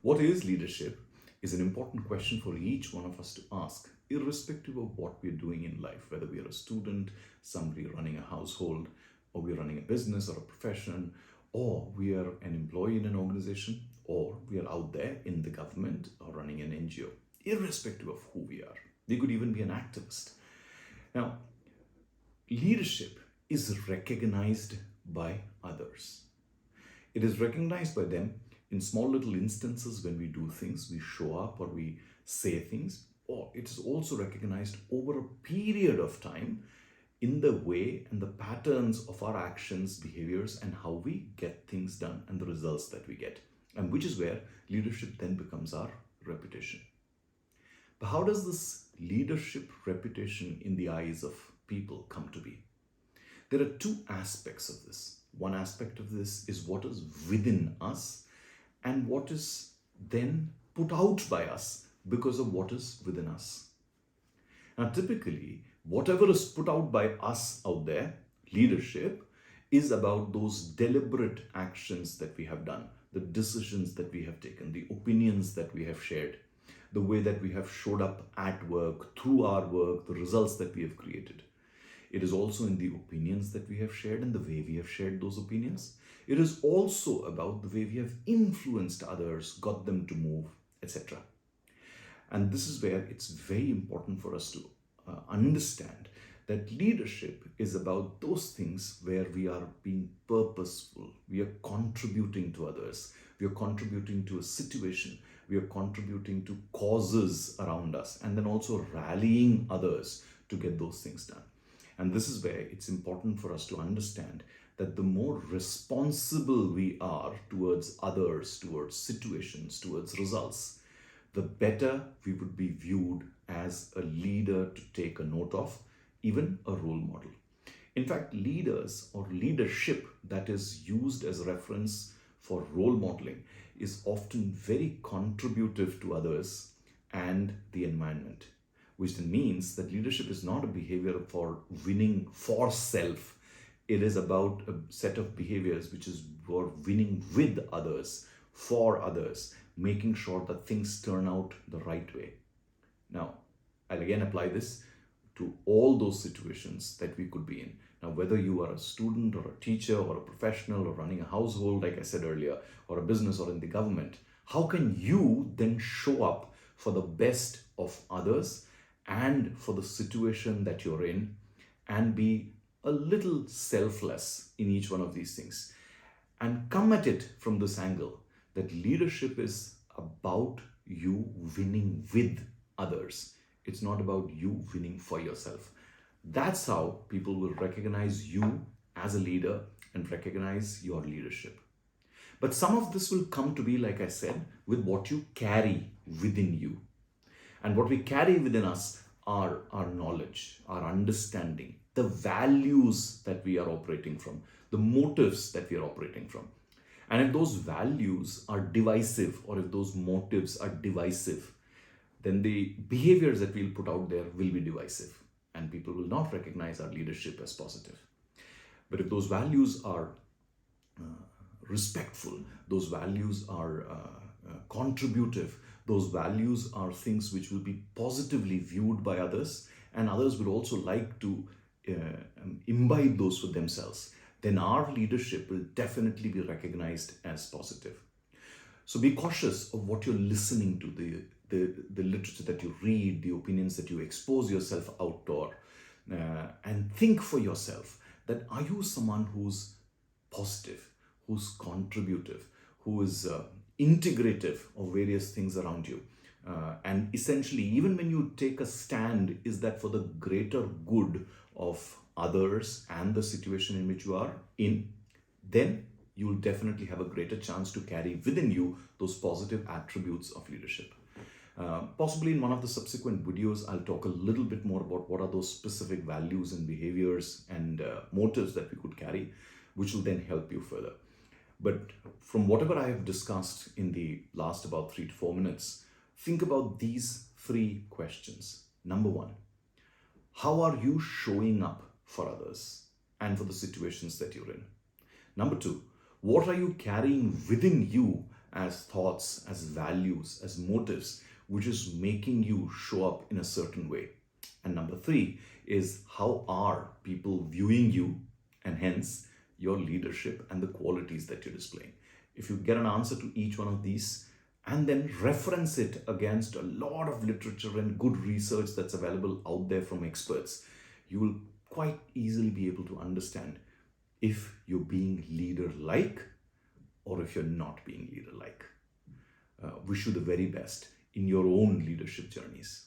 What is leadership is an important question for each one of us to ask, irrespective of what we're doing in life, whether we are a student, somebody running a household, or we're running a business or a profession, or we are an employee in an organization, or we are out there in the government or running an NGO, irrespective of who we are. We could even be an activist. Now, leadership is recognized by others. It is recognized by them in small little instances when we do things, we show up or we say things, or it is also recognized over a period of time in the way and the patterns of our actions, behaviors, and how we get things done and the results that we get. And which is where leadership then becomes our reputation. But how does this leadership reputation in the eyes of people come to be? There are two aspects of this. One aspect of this is what is within us and what is then put out by us because of what is within us. Now, typically, whatever is put out by us out there, leadership, is about those deliberate actions that we have done, the decisions that we have taken, the opinions that we have shared, the way that we have showed up at work, through our work, the results that we have created. It is also in the opinions that we have shared and the way we have shared those opinions. It is also about the way we have influenced others, got them to move, etc. And this is where it's very important for us to understand that leadership is about those things where we are being purposeful, we are contributing to others, we are contributing to a situation, we are contributing to causes around us, and then also rallying others to get those things done. And this is where it's important for us to understand that the more responsible we are towards others, towards situations, towards results, the better we would be viewed as a leader to take a note of, even a role model. In fact, leaders or leadership that is used as reference for role modeling is often very contributive to others and the environment, which then means that leadership is not a behavior for winning for self. It is about a set of behaviors which is for winning with others, for others, making sure that things turn out the right way. Now, I'll again apply this to all those situations that we could be in. Now, whether you are a student or a teacher or a professional or running a household, like I said earlier, or a business or in the government, how can you then show up for the best of others and for the situation that you're in and be a little selfless in each one of these things and come at it from this angle that leadership is about you winning with others. It's not about you winning for yourself. That's how people will recognize you as a leader and recognize your leadership. But some of this will come to be, like I said, with what you carry within you. And what we carry within us are our knowledge, our understanding, the values that we are operating from, the motives that we are operating from. And if those values are divisive or if those motives are divisive, then the behaviors that we'll put out there will be divisive and people will not recognize our leadership as positive. But if those values are respectful, those values are contributive, those values are things which will be positively viewed by others and others will also like to imbibe those for themselves, then our leadership will definitely be recognized as positive. So be cautious of what you're listening to, the literature that you read, the opinions that you expose yourself out to, and think for yourself that are you someone who's positive, who's contributive, who is integrative of various things around you. And essentially, even when you take a stand, is that for the greater good of others and the situation in which you are in, then you will definitely have a greater chance to carry within you those positive attributes of leadership. Possibly in one of the subsequent videos, I'll talk a little bit more about what are those specific values and behaviors and motives that we could carry, which will then help you further. But from whatever I have discussed in the last about 3 to 4 minutes, think about these 3 questions. Number 1, how are you showing up for others and for the situations that you're in? Number 2, what are you carrying within you as thoughts, as values, as motives, which is making you show up in a certain way. And number three is how are people viewing you, and hence your leadership and the qualities that you're displaying. If you get an answer to each one of these and then reference it against a lot of literature and good research that's available out there from experts, you will quite easily be able to understand if you're being leader like or if you're not being leader like. Wish you the very best in your own leadership journeys.